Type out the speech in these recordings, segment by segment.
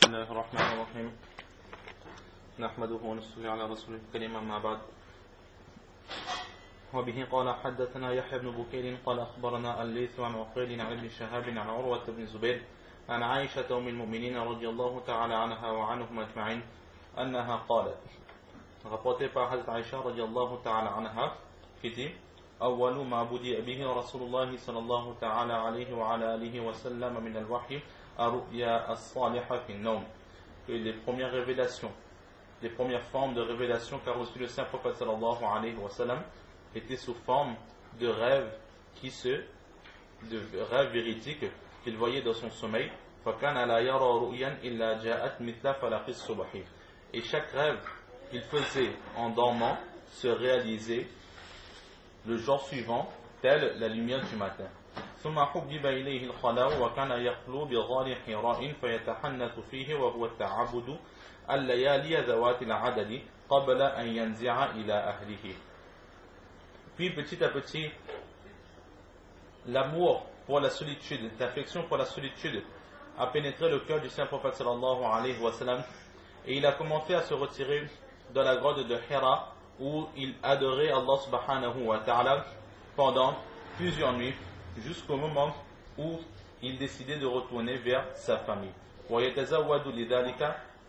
بسم الله الرحمن الرحيم نحمده ونصلي على رسوله الكريم أما بعد وبه قال حدثنا يحيى بن بكير قال أخبرنا الليث عن عقيل عن ابن شهاب عن عروة بن الزبير عن عائشة أم المؤمنين رضي الله تعالى عنها وعنهم أجمعين أنها قالت rapporté par Hazrat Aisha رضي الله تعالى عنها qui dit أول ما بدأ به رسول الله صلى الله تعالى عليه وعلى آله وسلم من الوحي الرؤيا الصالحة في النوم. Et les premières révélations, les premières formes de révélation qu'a reçu le saint prophète sallallahu alayhi wa sallam étaient sous forme de rêves de rêves véridiques qu'il voyait dans son sommeil. فَكَانَ لَا يَرَى رُؤْيًا إِلَّا جَاءَتْ مِثْلَ فَلَقِ الصُّبْحِ. Et chaque rêve qu'il faisait en dormant se réalisait le jour suivant, telle la lumière du matin. ثم حبب إليه الخلاء وكان يخلو بغار حراء فيتحنث فيه وهو التعبد الليالي ذوات العدد قبل أن ينزع إلى أهله. Puis petit à petit, l'amour pour la solitude, l'affection pour la solitude a pénétré le cœur du saint prophète sallallahu alayhi wa sallam et il a commencé à se retirer dans la grotte de Hira où il adorait Allah subhanahu wa ta'ala pendant plusieurs nuits jusqu'au moment où il décidait de retourner vers sa famille.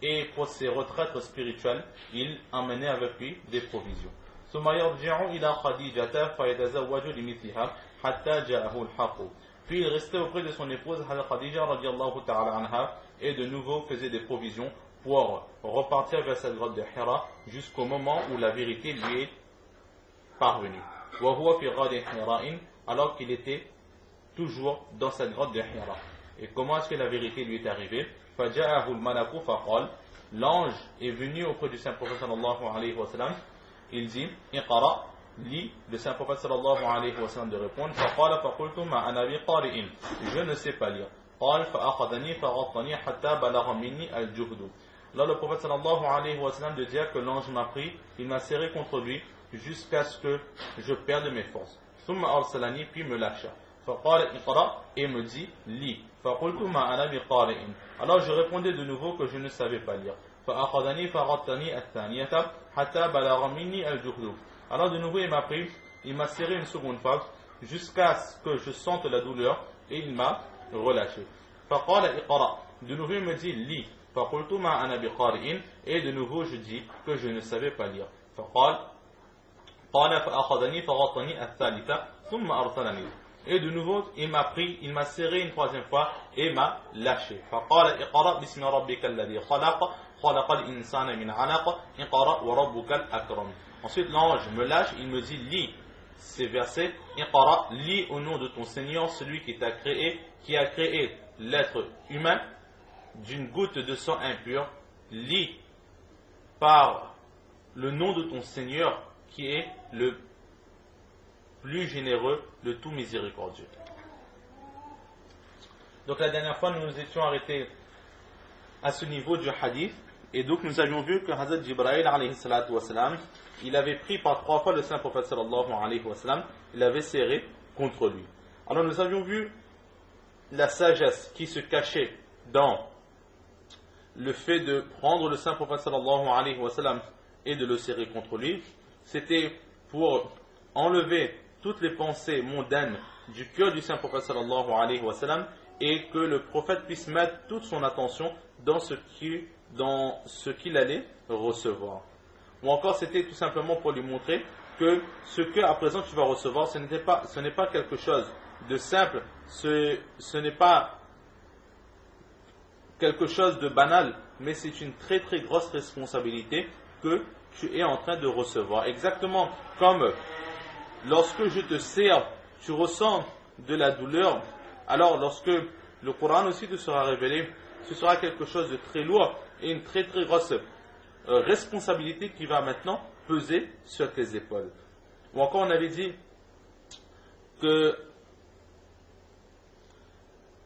Et pour ses retraites spirituelles, il emmenait avec lui des provisions. Puis il restait auprès de son épouse Khadija radiallahu ta'ala anha et de nouveau faisait des provisions pour repartir vers cette grotte de Hira jusqu'au moment où la vérité lui est parvenue. Alors qu'il était toujours dans cette grotte de Hira. Et comment est-ce que la vérité lui est arrivée? L'ange est venu auprès du saint prophète sallallahu alayhi wa sallam. Il dit Iqara, lis. Le saint prophète sallallahu alayhi wa sallam de répondre je ne sais pas lire. Là le prophète sallallahu alayhi wa sallam de dire que l'ange m'a pris, il m'a serré contre lui jusqu'à ce que je perde mes forces. Puis me lâcha. Et me dit lis. Alors je répondais de nouveau que je ne savais pas lire. Alors de nouveau il m'a pris, il m'a serré une seconde fois jusqu'à ce que je sente la douleur et il m'a relâché. De nouveau il me dit lis. Et de nouveau je dis que je ne savais pas lire. Et de nouveau, il m'a pris, il m'a serré une troisième fois et m'a lâché. Ensuite, l'ange me lâche, il me dit lis ces versets. Lis au nom de ton Seigneur, celui qui t'a créé, qui a créé l'être humain d'une goutte de sang impur. Lis par le nom de ton Seigneur, qui est le plus généreux, le tout miséricordieux. Donc la dernière fois, nous nous étions arrêtés à ce niveau du hadith, et donc nous avions vu que Hazrat Jibril alayhi salatu wa salam, il avait pris par 3 fois le saint prophète sallallahu alayhi wa sallam, il avait serré contre lui. Alors nous avions vu la sagesse qui se cachait dans le fait de prendre le saint prophète sallallahu alayhi wa sallam et de le serrer contre lui. C'était pour enlever toutes les pensées mondaines du cœur du saint prophète sallallahu alayhi wa sallam et que le prophète puisse mettre toute son attention dans ce qu'il allait recevoir. Ou encore c'était tout simplement pour lui montrer que ce que à présent tu vas recevoir, ce n'est pas quelque chose de simple, ce n'est pas quelque chose de banal, mais c'est une très très grosse responsabilité que tu es en train de recevoir. Exactement comme lorsque je te serre, tu ressens de la douleur. Alors lorsque le Coran aussi te sera révélé, ce sera quelque chose de très lourd et une très très grosse responsabilité qui va maintenant peser sur tes épaules. Ou encore on avait dit que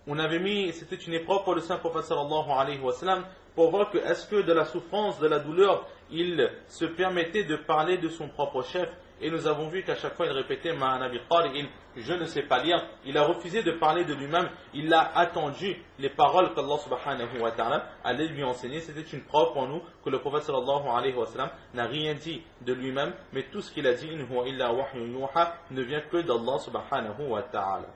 on avait mis, c'était une épreuve pour le saint prophète sallallahu alayhi wa sallam pour voir que est-ce que de la souffrance, de la douleur, il se permettait de parler de son propre chef Et nous avons vu qu'à chaque fois il répétait Ma'ana biqari'in, je ne sais pas lire. Il a refusé de parler de lui-même. Il a attendu les paroles qu'Allah subhanahu wa ta'ala allait lui enseigner. C'était une preuve pour nous que le prophète sallallahu alayhi wa sallam n'a rien dit de lui-même, mais tout ce qu'il a dit, in huwa illa wahyun yuha, ne vient que d'Allah subhanahu wa ta'ala.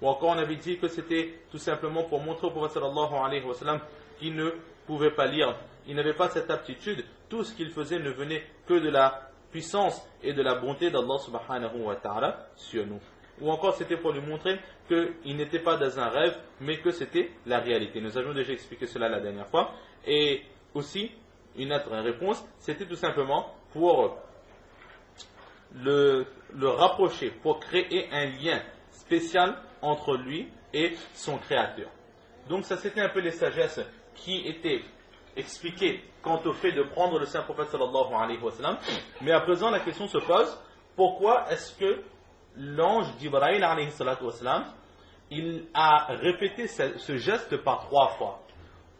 Ou encore on avait dit que c'était tout simplement pour montrer au prophète sallallahu alayhi wa sallam qu'il ne pouvait pas lire. Il n'avait pas cette aptitude. Tout ce qu'il faisait ne venait que de la puissance et de la bonté d'Allah subhanahu wa ta'ala sur nous. Ou encore c'était pour lui montrer qu'il n'était pas dans un rêve, mais que c'était la réalité. Nous avions déjà expliqué cela la dernière fois. Et aussi, une autre réponse, c'était tout simplement pour le rapprocher, pour créer un lien spécial entre lui et son créateur. Donc ça c'était un peu les sagesses qui étaient expliquées quant au fait de prendre le saint prophète sallallahu alayhi wa sallam. Mais à présent la question se pose, pourquoi est-ce que l'ange d'Ibrahim alayhi salatu wa sallam, il a répété ce geste par 3 fois?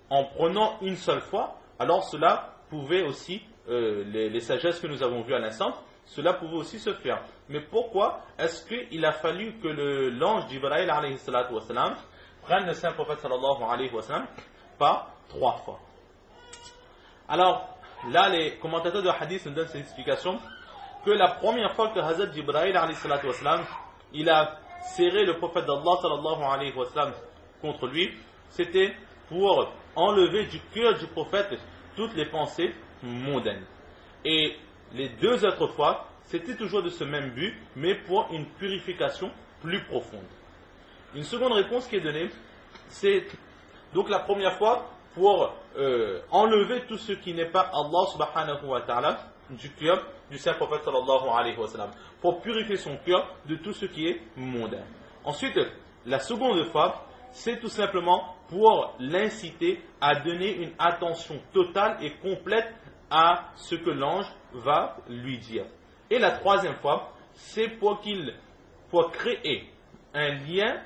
En prenant une seule fois, alors cela pouvait aussi, les sagesses que nous avons vues à l'instant, cela pouvait aussi se faire. Mais pourquoi est-ce qu'il a fallu que l'ange d'Ibrahim alayhi salatu wa sallam prenne le saint prophète sallallahu alayhi wa sallam par 3 fois? Alors, là, les commentateurs de hadith nous donnent cette explication que la première fois que Hazrat Jibril alayhi salatu wa sallam, il a serré le prophète d'Allah sallallahu alayhi wa sallam contre lui, c'était pour enlever du cœur du prophète toutes les pensées mondaines. Et les 2 autres fois, c'était toujours de ce même but, mais pour une purification plus profonde. Une seconde réponse qui est donnée, c'est donc la première fois pour enlever tout ce qui n'est pas Allah subhanahu wa ta'ala du cœur du saint prophète sallallahu alayhi wa sallam, pour purifier son cœur de tout ce qui est mondain. Ensuite, la seconde fois, c'est tout simplement pour l'inciter à donner une attention totale et complète à ce que l'ange va lui dire. Et la troisième fois, c'est pour créer un lien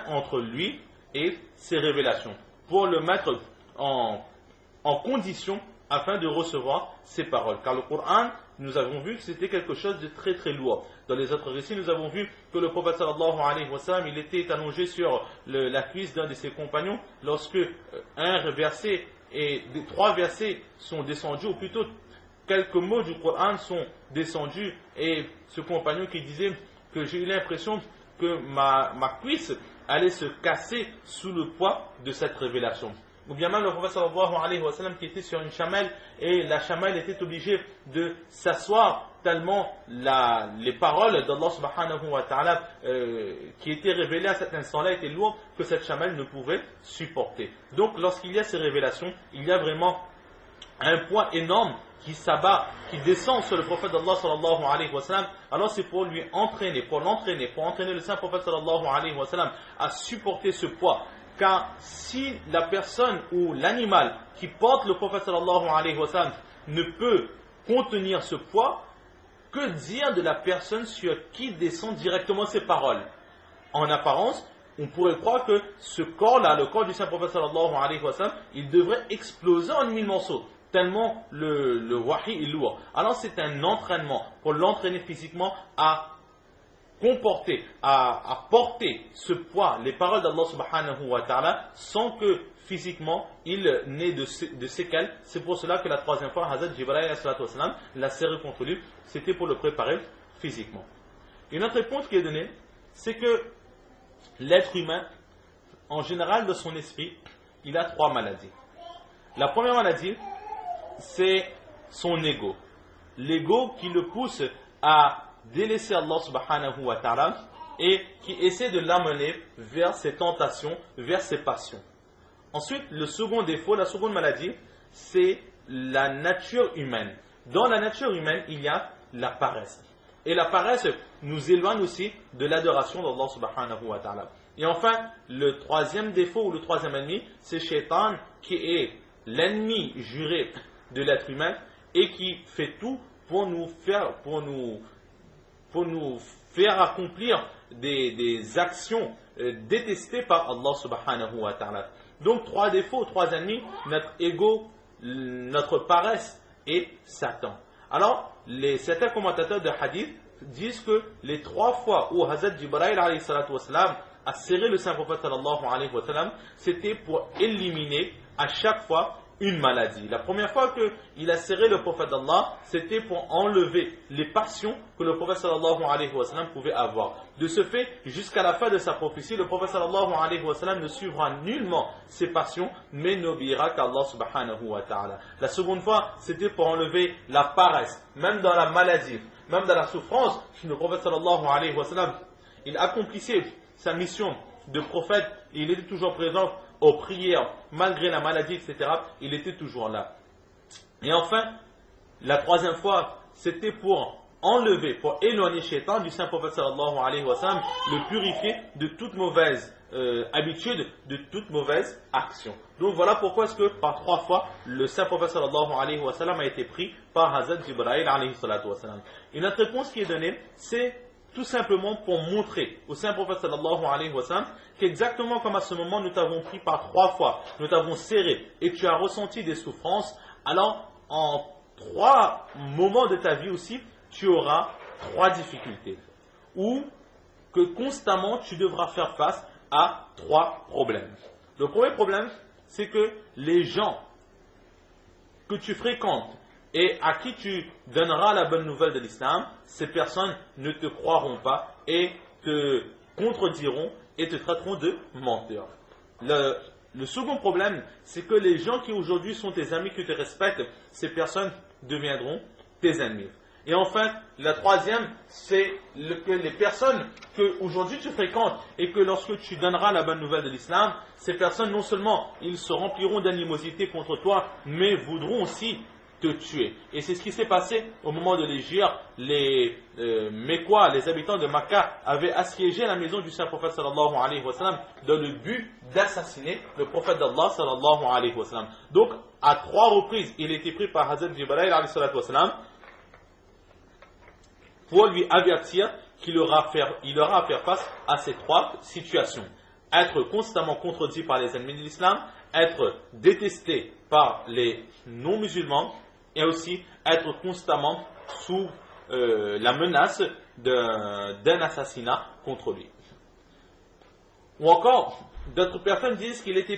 entre lui et ses révélations, pour le mettre en condition afin de recevoir ses paroles. Car le Coran, nous avons vu que c'était quelque chose de très très lourd. Dans les autres récits, nous avons vu que le prophète sallallahu alayhi wa sallam, il était allongé sur la cuisse d'un de ses compagnons lorsque un verset et 3 versets sont descendus, ou plutôt quelques mots du Coran sont descendus, et ce compagnon qui disait que j'ai eu l'impression que ma cuisse allait se casser sous le poids de cette révélation. Ou bien même le prophète sallallahu alayhi wa sallam qui était sur une chamelle, et la chamelle était obligée de s'asseoir tellement les paroles d'Allah subhanahu wa ta'ala qui étaient révélées à cet instant-là étaient lourdes que cette chamelle ne pouvait supporter. Donc lorsqu'il y a ces révélations, il y a vraiment un poids énorme qui s'abat, qui descend sur le prophète d'Allah sallallahu alayhi wa sallam. Alors c'est pour lui entraîner, pour entraîner le saint prophète sallallahu alayhi wa sallam à supporter ce poids. Car si la personne ou l'animal qui porte le prophète sallallahu alayhi wa sallam ne peut contenir ce poids, que dire de la personne sur qui descendent directement ces paroles? En apparence, on pourrait croire que ce corps-là, le corps du saint prophète sallallahu alayhi wa sallam, il devrait exploser en 1000 morceaux, tellement le wahi est lourd. Alors c'est un entraînement pour l'entraîner physiquement à comporter, à porter ce poids, les paroles d'Allah subhanahu wa ta'ala, sans que physiquement il n'ait de séquelles. C'est pour cela que la troisième fois, Hazrat Jibril l'a serré contre lui, c'était pour le préparer physiquement. Une autre réponse qui est donnée, c'est que l'être humain, en général de son esprit, il a 3 maladies. La première maladie, c'est son ego. L'ego qui le pousse à délaisser Allah subhanahu wa ta'ala et qui essaie de l'amener vers ses tentations, vers ses passions. Ensuite, le second défaut, la seconde maladie, c'est la nature humaine. Dans la nature humaine, il y a la paresse. Et la paresse nous éloigne aussi de l'adoration d'Allah subhanahu wa ta'ala. Et enfin, le troisième défaut ou le troisième ennemi, c'est Shaitan, qui est l'ennemi juré de l'être humain et qui fait tout pour nous faire accomplir des actions détestées par Allah subhanahu wa ta'ala. Donc 3 défauts, 3 ennemis, notre ego, notre paresse et Satan. Alors, certains commentateurs de hadith disent que les 3 fois où Hazrat Jibril alayhi salatu wassalam a serré le Saint-Prophète sallallahu alayhi wa sallam, c'était pour éliminer à chaque fois une maladie. La première fois qu'il a serré le prophète d'Allah, c'était pour enlever les passions que le prophète sallallahu alayhi wa sallam pouvait avoir. De ce fait, jusqu'à la fin de sa prophétie, le prophète sallallahu alayhi wa sallam ne suivra nullement ses passions, mais n'obéira qu'Allah subhanahu wa ta'ala. La seconde fois, c'était pour enlever la paresse, même dans la maladie, même dans la souffrance. Le prophète sallallahu alayhi wa sallam, il accomplissait sa mission de prophète, il était toujours présent aux prières, malgré la maladie, etc., il était toujours là. Et enfin, la 3e fois, c'était pour enlever, pour éloigner Shaitan du Saint-Prophète sallallahu alayhi wa sallam, le purifier de toute mauvaise habitude, de toute mauvaise action. Donc voilà pourquoi est-ce que par 3 fois, le Saint-Prophète sallallahu alayhi wa sallam a été pris par Hazrat Jibril alayhi salatu wa sallam. Et notre réponse qui est donnée, c'est tout simplement pour montrer au Saint-Prophète sallallahu alayhi wa sallam qu'exactement comme à ce moment nous t'avons pris par 3 fois, nous t'avons serré et tu as ressenti des souffrances, alors en 3 moments de ta vie aussi, tu auras 3 difficultés. Ou que constamment tu devras faire face à 3 problèmes. Le premier problème, c'est que les gens que tu fréquentes et à qui tu donneras la bonne nouvelle de l'islam, ces personnes ne te croiront pas et te contrediront et te traiteront de menteur. Le second problème, c'est que les gens qui aujourd'hui sont tes amis, qui te respectent, ces personnes deviendront tes ennemis. Et enfin, la 3e, c'est que les personnes que aujourd'hui tu fréquentes et que lorsque tu donneras la bonne nouvelle de l'islam, ces personnes non seulement ils se rempliront d'animosité contre toi, mais voudront aussi te tuer. Et c'est ce qui s'est passé au moment de l'hégire. Les Mécois, les habitants de Makkah, avaient assiégé la maison du Saint-Prophète sallallahu alayhi wa sallam dans le but d'assassiner le prophète d'Allah sallallahu alayhi wa sallam. Donc, à 3 reprises, il a été pris par Hazrat Jibril alayhi salatu wa sallam pour lui avertir qu'il aura à faire face à ces 3 situations. Être constamment contredit par les ennemis de l'islam, être détesté par les non-musulmans, et aussi être constamment sous la menace d'un assassinat contre lui. Ou encore, d'autres personnes disent qu'il était